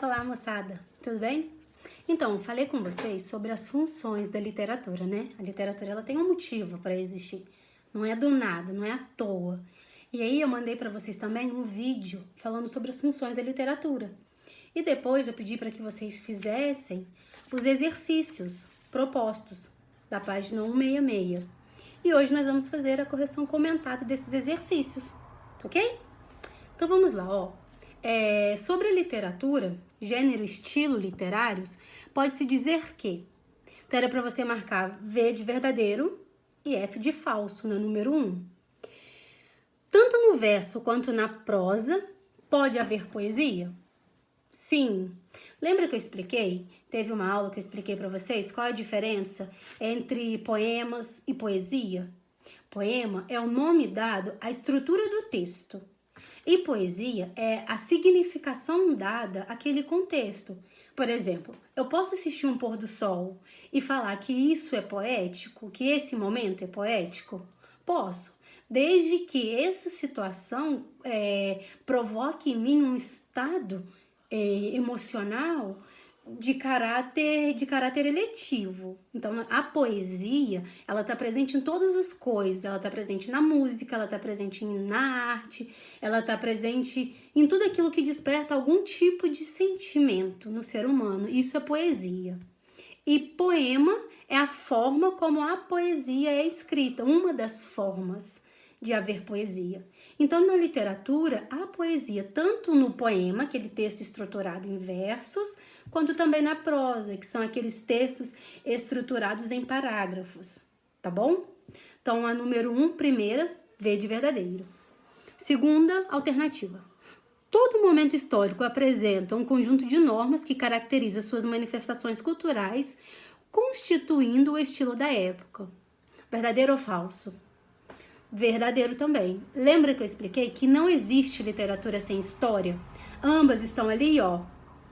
Olá, moçada, tudo bem? Então, falei com vocês sobre as funções da literatura, né? A literatura, ela tem um motivo para existir. Não é do nada, não é à toa. E aí eu mandei para vocês também um vídeo falando sobre as funções da literatura. E depois eu pedi para que vocês fizessem os exercícios propostos da página 166. E hoje nós vamos fazer a correção comentada desses exercícios, ok? Então vamos lá, ó. Sobre a literatura, gênero e estilo literários, pode-se dizer que... Então era para você marcar V de verdadeiro e F de falso no número 1. Tanto no verso quanto na prosa, pode haver poesia? Sim. Lembra que eu expliquei? Teve uma aula que eu expliquei para vocês qual é a diferença entre poemas e poesia? Poema é o nome dado à estrutura do texto. E poesia é a significação dada àquele contexto. Por exemplo, eu posso assistir um pôr do sol e falar que isso é poético, que esse momento é poético? Posso, desde que essa situação provoque em mim um estado emocional de caráter eletivo. Então, a poesia, ela está presente em todas as coisas. Ela está presente na música, ela está presente na arte, ela está presente em tudo aquilo que desperta algum tipo de sentimento no ser humano. Isso é poesia. E poema é a forma como a poesia é escrita, uma das formas de haver poesia. Então, na literatura, há poesia tanto no poema, aquele texto estruturado em versos, quanto também na prosa, que são aqueles textos estruturados em parágrafos, tá bom? Então, a número 1, primeira, V de verdadeiro. Segunda alternativa. Todo momento histórico apresenta um conjunto de normas que caracteriza suas manifestações culturais, constituindo o estilo da época. Verdadeiro ou falso? Verdadeiro também. Lembra que eu expliquei que não existe literatura sem história? Ambas estão ali, ó,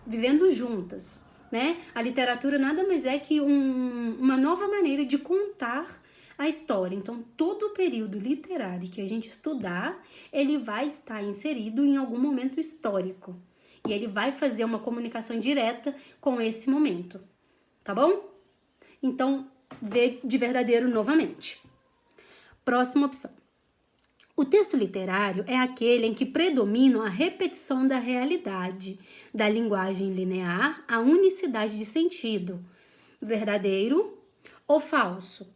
vivendo juntas, né? A literatura nada mais é que uma nova maneira de contar a história. Então, todo o período literário que a gente estudar, ele vai estar inserido em algum momento histórico. E ele vai fazer uma comunicação direta com esse momento, tá bom? Então, V de verdadeiro novamente. Próxima opção. O texto literário é aquele em que predomina a repetição da realidade, da linguagem linear, a unicidade de sentido. Verdadeiro ou falso?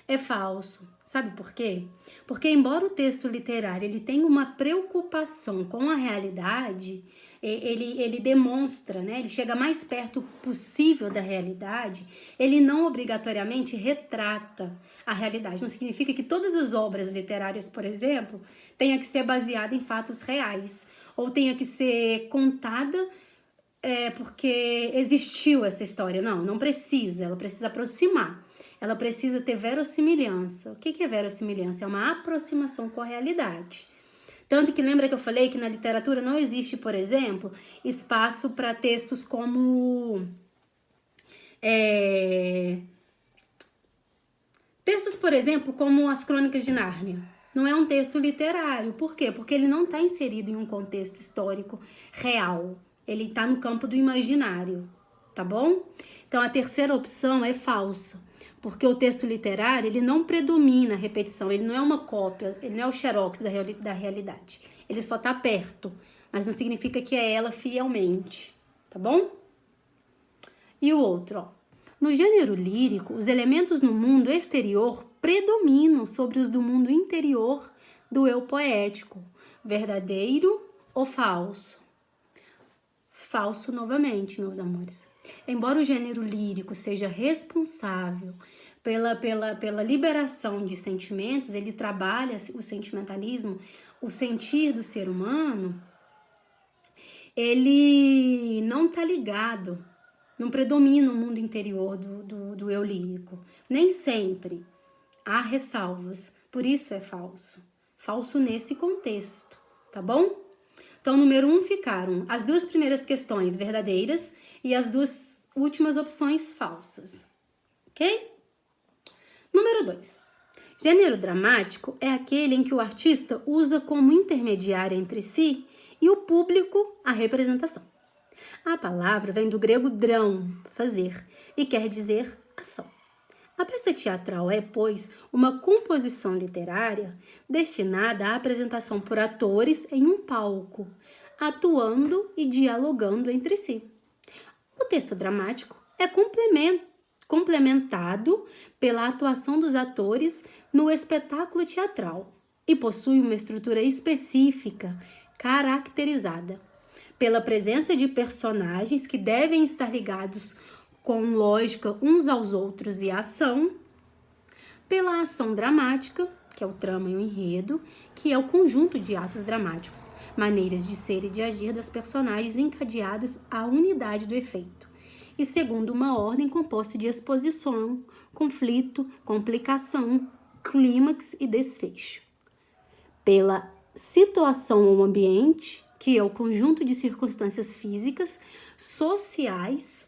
É falso. Sabe por quê? Porque embora o texto literário ele tenha uma preocupação com a realidade, ele demonstra, né? Ele chega mais perto possível da realidade, ele não obrigatoriamente retrata a realidade. Não significa que todas as obras literárias, por exemplo, tenha que ser baseada em fatos reais, ou tenha que ser contada porque existiu essa história. Não, não precisa, ela precisa aproximar. Ela precisa ter verossimilhança. O que é verossimilhança? É uma aproximação com a realidade. Tanto que lembra que eu falei que na literatura não existe, por exemplo, espaço para textos como... Textos, por exemplo, como as Crônicas de Nárnia. Não é um texto literário. Por quê? Porque ele não está inserido em um contexto histórico real. Ele está no campo do imaginário, tá bom? Então, a terceira opção é falsa. Porque o texto literário, ele não predomina a repetição, ele não é uma cópia, ele não é o xerox da realidade. Ele só está perto, mas não significa que é ela fielmente, tá bom? E o outro, ó. No gênero lírico, os elementos no mundo exterior predominam sobre os do mundo interior do eu poético. Verdadeiro ou falso? Falso novamente, meus amores. Embora o gênero lírico seja responsável pela liberação de sentimentos, ele trabalha o sentimentalismo, o sentir do ser humano, ele não está ligado, não predomina o mundo interior do eu lírico. Nem sempre. Há ressalvas, por isso é falso. Falso nesse contexto, tá bom? Então, número 1 ficaram as duas primeiras questões verdadeiras e as duas últimas opções falsas, ok? Número 2. Gênero dramático é aquele em que o artista usa como intermediário entre si e o público a representação. A palavra vem do grego drão, fazer, e quer dizer ação. A peça teatral é, pois, uma composição literária destinada à apresentação por atores em um palco, atuando e dialogando entre si. O texto dramático é complementado pela atuação dos atores no espetáculo teatral e possui uma estrutura específica, caracterizada pela presença de personagens que devem estar ligados com lógica uns aos outros e ação, pela ação dramática, que é o trama e o enredo, que é o conjunto de atos dramáticos, maneiras de ser e de agir das personagens encadeadas à unidade do efeito, e segundo uma ordem composta de exposição, conflito, complicação, clímax e desfecho. Pela situação ou ambiente, que é o conjunto de circunstâncias físicas, sociais,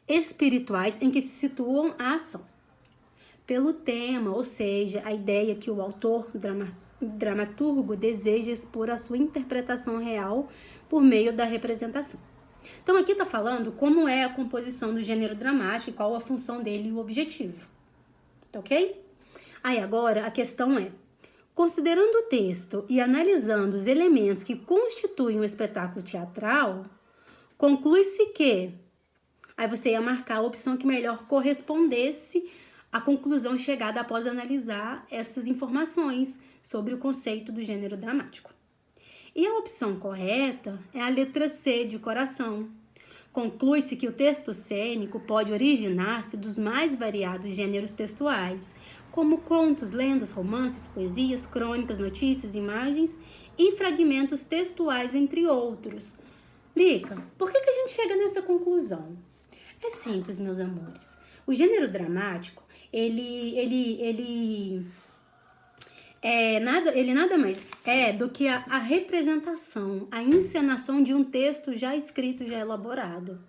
espirituais em que se situam a ação. Pelo tema, ou seja, a ideia que o autor dramaturgo deseja expor a sua interpretação real por meio da representação. Então aqui está falando como é a composição do gênero dramático e qual a função dele e o objetivo. Tá ok? Aí agora a questão é, considerando o texto e analisando os elementos que constituem um espetáculo teatral, conclui-se que... Aí você ia marcar a opção que melhor correspondesse à conclusão chegada após analisar essas informações sobre o conceito do gênero dramático. E a opção correta é a letra C, de coração. Conclui-se que o texto cênico pode originar-se dos mais variados gêneros textuais, como contos, lendas, romances, poesias, crônicas, notícias, imagens e fragmentos textuais, entre outros. Lica, por que a gente chega nessa conclusão? É simples, meus amores. O gênero dramático, ele nada mais é do que a representação, a encenação de um texto já escrito, já elaborado.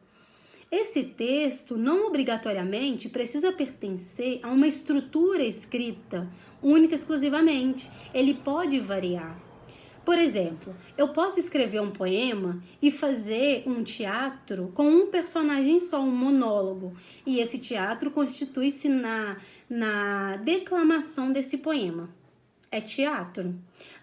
Esse texto não obrigatoriamente precisa pertencer a uma estrutura escrita única e exclusivamente. Ele pode variar. Por exemplo, eu posso escrever um poema e fazer um teatro com um personagem só, um monólogo. E esse teatro constitui-se na declamação desse poema. É teatro.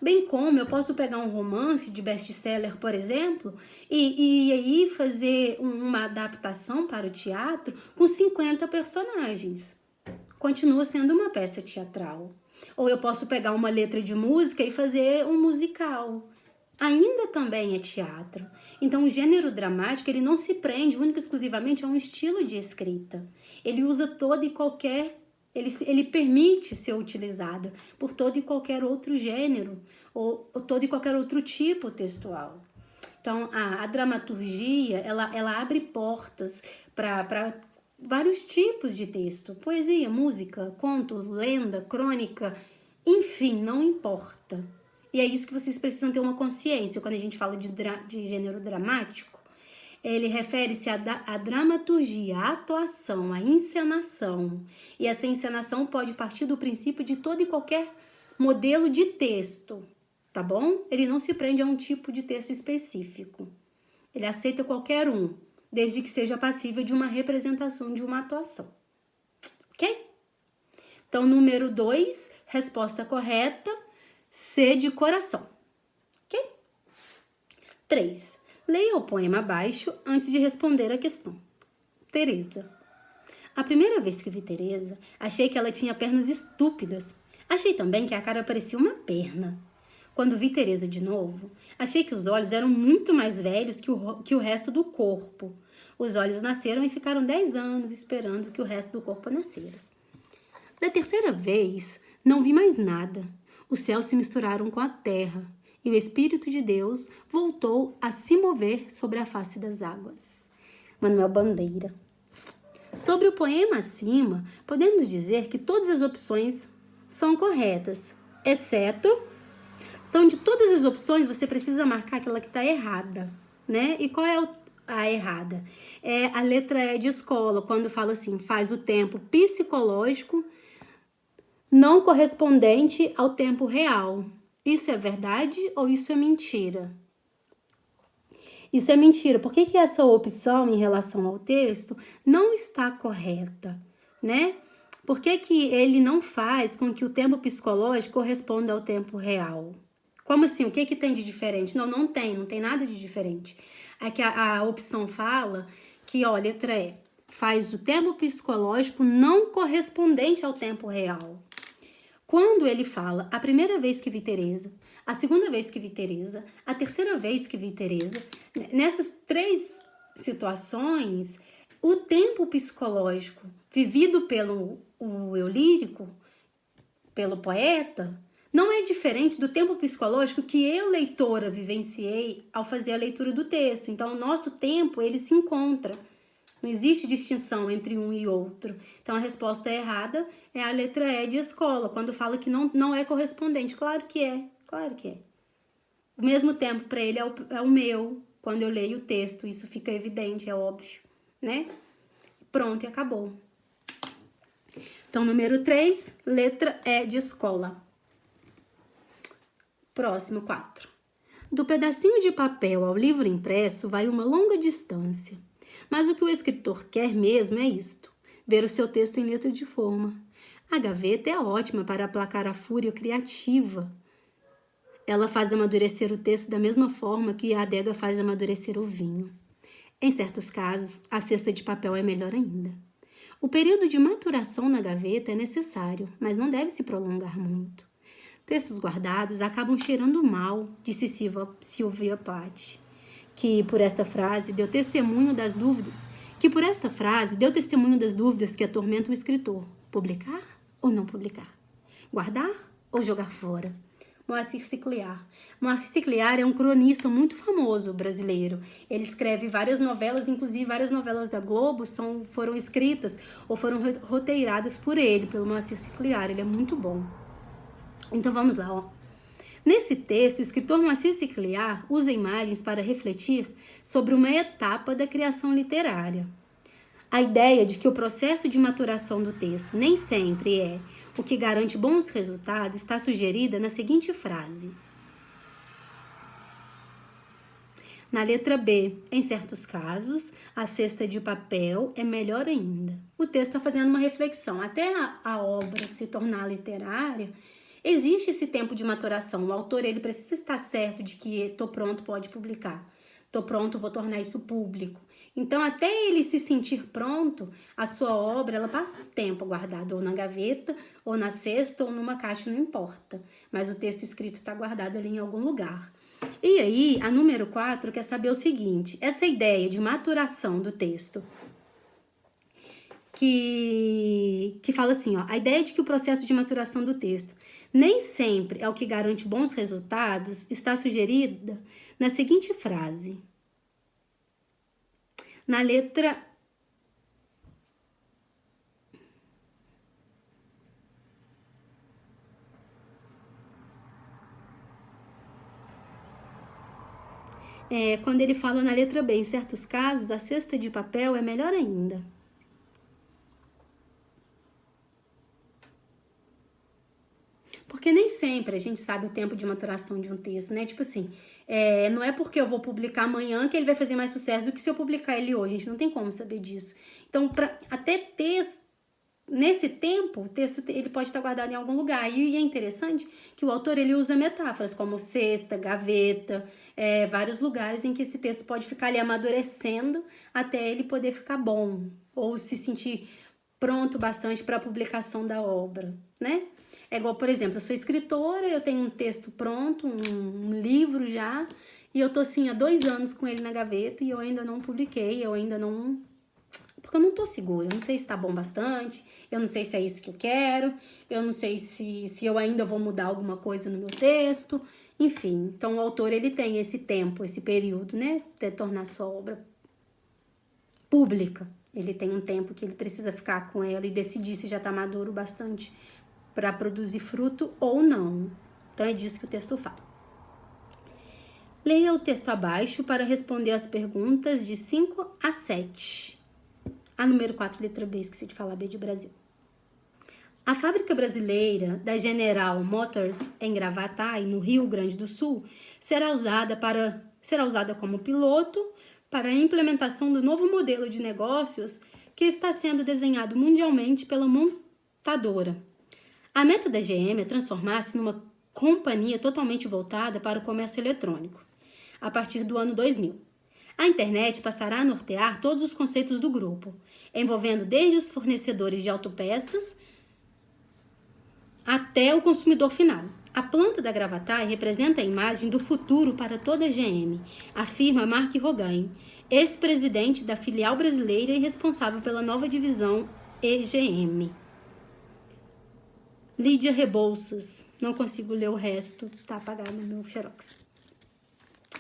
Bem como eu posso pegar um romance de best-seller, por exemplo, e aí fazer uma adaptação para o teatro com 50 personagens. Continua sendo uma peça teatral. Ou eu posso pegar uma letra de música e fazer um musical. Ainda também é teatro. Então, o gênero dramático, ele não se prende única e exclusivamente a um estilo de escrita. Ele usa todo e qualquer... Ele permite ser utilizado por todo e qualquer outro gênero ou todo e qualquer outro tipo textual. Então, a dramaturgia, ela abre portas para vários tipos de texto. Poesia, música, conto, lenda, crônica, enfim, não importa. E é isso que vocês precisam ter uma consciência quando a gente fala de gênero dramático. Ele refere-se à dramaturgia, à atuação, à encenação. E essa encenação pode partir do princípio de todo e qualquer modelo de texto, tá bom? Ele não se prende a um tipo de texto específico. Ele aceita qualquer um, desde que seja passível de uma representação, de uma atuação. Ok? Então, número 2, resposta correta, C, de coração. Ok? 3. Leia o poema abaixo antes de responder a questão. Teresa. A primeira vez que vi Teresa, achei que ela tinha pernas estúpidas. Achei também que a cara parecia uma perna. Quando vi Teresa de novo, achei que os olhos eram muito mais velhos que o resto do corpo. Os olhos nasceram e ficaram 10 anos esperando que o resto do corpo nascesse. Da terceira vez, não vi mais nada. Os céus se misturaram com a terra. E o Espírito de Deus voltou a se mover sobre a face das águas. Manuel Bandeira. Sobre o poema acima, podemos dizer que todas as opções são corretas, exceto... Então, de todas as opções, você precisa marcar aquela que está errada, né? E qual é a errada? É a letra E de escola, quando fala assim, faz o tempo psicológico não correspondente ao tempo real. Isso é verdade ou isso é mentira? Isso é mentira. Por que essa opção em relação ao texto não está correta, né? Por que ele não faz com que o tempo psicológico corresponda ao tempo real? Como assim? O que tem de diferente? Não tem nada de diferente. É que a opção fala que, ó, letra E, faz o tempo psicológico não correspondente ao tempo real. Quando ele fala a primeira vez que vi Tereza, a segunda vez que vi Tereza, a terceira vez que vi Tereza, nessas 3 situações, o tempo psicológico vivido pelo eu lírico, pelo poeta, não é diferente do tempo psicológico que eu, leitora, vivenciei ao fazer a leitura do texto. Então, o nosso tempo, ele se encontra. Não existe distinção entre um e outro. Então, a resposta errada é a letra E de escola, quando fala que não é correspondente. Claro que é, claro que é. O mesmo tempo para ele é o meu, quando eu leio o texto. Isso fica evidente, é óbvio, né? Pronto, e acabou. Então, número 3, letra E de escola. Próximo 4. Do pedacinho de papel ao livro impresso vai uma longa distância. Mas o que o escritor quer mesmo é isto: ver o seu texto em letra de forma. A gaveta é ótima para aplacar a fúria criativa. Ela faz amadurecer o texto da mesma forma que a adega faz amadurecer o vinho. Em certos casos, a cesta de papel é melhor ainda. O período de maturação na gaveta é necessário, mas não deve se prolongar muito. Textos guardados acabam cheirando mal, disse Sylvia Plath, que por esta frase deu testemunho das dúvidas que atormentam o escritor: publicar ou não publicar? Guardar ou jogar fora? Moacir Cicliar. Moacir Cicliar é um cronista muito famoso brasileiro. Ele escreve várias novelas, inclusive várias novelas da Globo foram escritas ou foram roteiradas por ele, pelo Moacir Cicliar. Ele é muito bom. Então vamos lá, ó. Nesse texto, o escritor Moacir Cicliar usa imagens para refletir sobre uma etapa da criação literária. A ideia de que o processo de maturação do texto nem sempre é o que garante bons resultados está sugerida na seguinte frase. Na letra B, em certos casos, a cesta de papel é melhor ainda. O texto está fazendo uma reflexão. Até a obra se tornar literária, existe esse tempo de maturação. O autor ele precisa estar certo de que estou pronto, pode publicar. Estou pronto, vou tornar isso público. Então, até ele se sentir pronto, a sua obra, ela passa um tempo guardada ou na gaveta, ou na cesta, ou numa caixa, não importa. Mas o texto escrito está guardado ali em algum lugar. E aí, a número 4 quer saber o seguinte: essa ideia de maturação do texto, que fala assim, ó, a ideia de que o processo de maturação do texto nem sempre é o que garante bons resultados está sugerida na seguinte frase. Na letra quando ele fala na letra B, em certos casos, a cesta de papel é melhor ainda. Porque nem sempre a gente sabe o tempo de maturação de um texto, né? Tipo assim, não é porque eu vou publicar amanhã que ele vai fazer mais sucesso do que se eu publicar ele hoje. A gente não tem como saber disso. Então, até ter nesse tempo, o texto ele pode estar guardado em algum lugar. E é interessante que o autor ele usa metáforas como cesta, gaveta, vários lugares em que esse texto pode ficar ali amadurecendo até ele poder ficar bom ou se sentir pronto bastante para a publicação da obra, né? É igual, por exemplo, eu sou escritora, eu tenho um texto pronto, um livro já, e eu tô assim há 2 anos com ele na gaveta e eu ainda não publiquei, porque eu não tô segura, eu não sei se tá bom bastante, eu não sei se é isso que eu quero, eu não sei se eu ainda vou mudar alguma coisa no meu texto, enfim. Então, o autor, ele tem esse tempo, esse período, né, de tornar sua obra pública. Ele tem um tempo que ele precisa ficar com ela e decidir se já tá maduro bastante para produzir fruto ou não. Então, é disso que o texto fala. Leia o texto abaixo para responder as perguntas de 5 a 7. A número 4, letra B, esqueci de falar, B de Brasil. A fábrica brasileira da General Motors, em Gravataí, no Rio Grande do Sul, será usada para será usada como piloto para a implementação do novo modelo de negócios que está sendo desenhado mundialmente pela montadora. A meta da GM é transformar-se numa companhia totalmente voltada para o comércio eletrônico, a partir do ano 2000. A internet passará a nortear todos os conceitos do grupo, envolvendo desde os fornecedores de autopeças até o consumidor final. A planta da Gravatar representa a imagem do futuro para toda a GM, afirma Mark Rogain, ex-presidente da filial brasileira e responsável pela nova divisão EGM. Lídia Rebouças, não consigo ler o resto, tá apagado no meu xerox.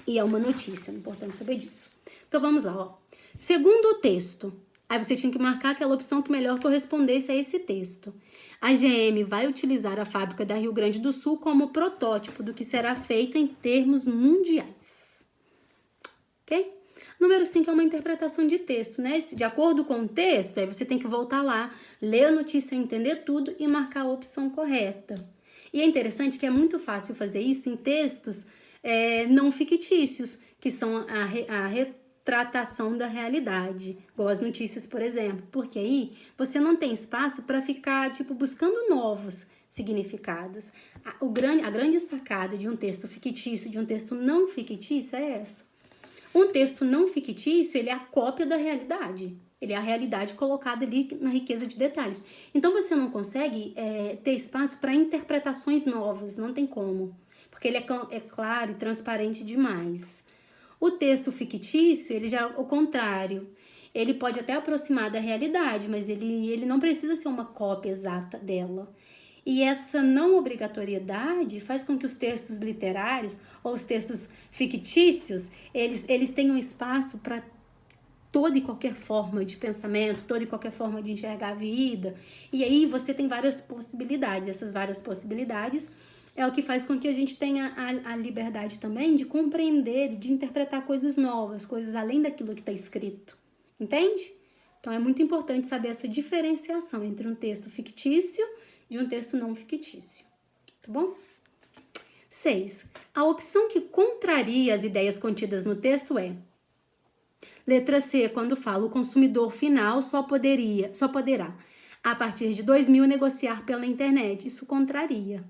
E é uma notícia, é importante saber disso. Então vamos lá, ó. Segundo o texto, aí você tinha que marcar aquela opção que melhor correspondesse a esse texto. A GM vai utilizar a fábrica da Rio Grande do Sul como protótipo do que será feito em termos mundiais. Ok? Número 5 é uma interpretação de texto, né? De acordo com o texto, aí você tem que voltar lá, ler a notícia, entender tudo e marcar a opção correta. E é interessante que é muito fácil fazer isso em textos não fictícios, que são a retratação da realidade, igual as notícias, por exemplo, porque aí você não tem espaço para ficar, buscando novos significados. A grande sacada de um texto fictício, de um texto não fictício é essa. Um texto não fictício, ele é a cópia da realidade. Ele é a realidade colocada ali na riqueza de detalhes. Então, você não consegue ter espaço para interpretações novas, não tem como. Porque ele é claro e transparente demais. O texto fictício, ele já é o contrário. Ele pode até aproximar da realidade, mas ele não precisa ser uma cópia exata dela. E essa não obrigatoriedade faz com que os textos literários ou os textos fictícios, eles tenham espaço para toda e qualquer forma de pensamento, toda e qualquer forma de enxergar a vida. E aí você tem várias possibilidades. Essas várias possibilidades é o que faz com que a gente tenha a liberdade também de compreender, de interpretar coisas novas, coisas além daquilo que está escrito. Entende? Então é muito importante saber essa diferenciação entre um texto fictício de um texto não fictício, tá bom? 6. A opção que contraria as ideias contidas no texto é: letra C, quando fala o consumidor final só poderá, a partir de 2000, negociar pela internet. Isso contraria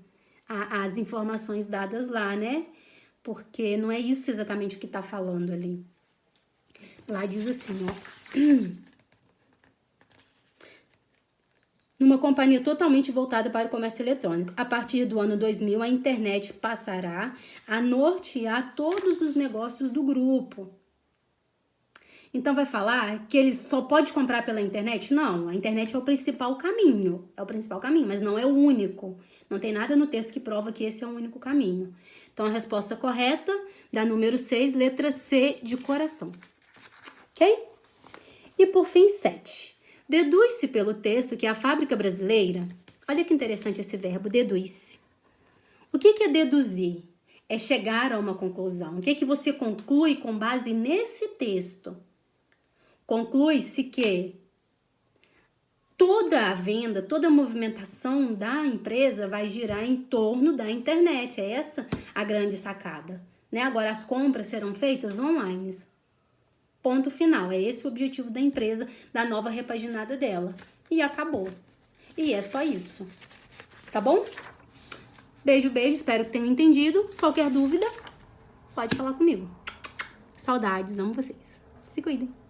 as informações dadas lá, né? Porque não é isso exatamente o que está falando ali. Lá diz assim, ó. Numa companhia totalmente voltada para o comércio eletrônico. A partir do ano 2000, a internet passará a nortear todos os negócios do grupo. Então, vai falar que eles só pode comprar pela internet? Não, a internet é o principal caminho. É o principal caminho, mas não é o único. Não tem nada no texto que prova que esse é o único caminho. Então, a resposta correta da número 6, letra C de coração. Ok? E por fim, 7. Deduz-se pelo texto que a fábrica brasileira... Olha que interessante esse verbo, deduz-se. O que é deduzir? É chegar a uma conclusão. O que você conclui com base nesse texto? Conclui-se que toda a venda, toda a movimentação da empresa vai girar em torno da internet. É essa a grande sacada, né? Agora, as compras serão feitas online. Ponto final. É esse o objetivo da empresa, da nova repaginada dela. E acabou. E é só isso. Tá bom? Beijo, beijo. Espero que tenham entendido. Qualquer dúvida, pode falar comigo. Saudades. Amo vocês. Se cuidem.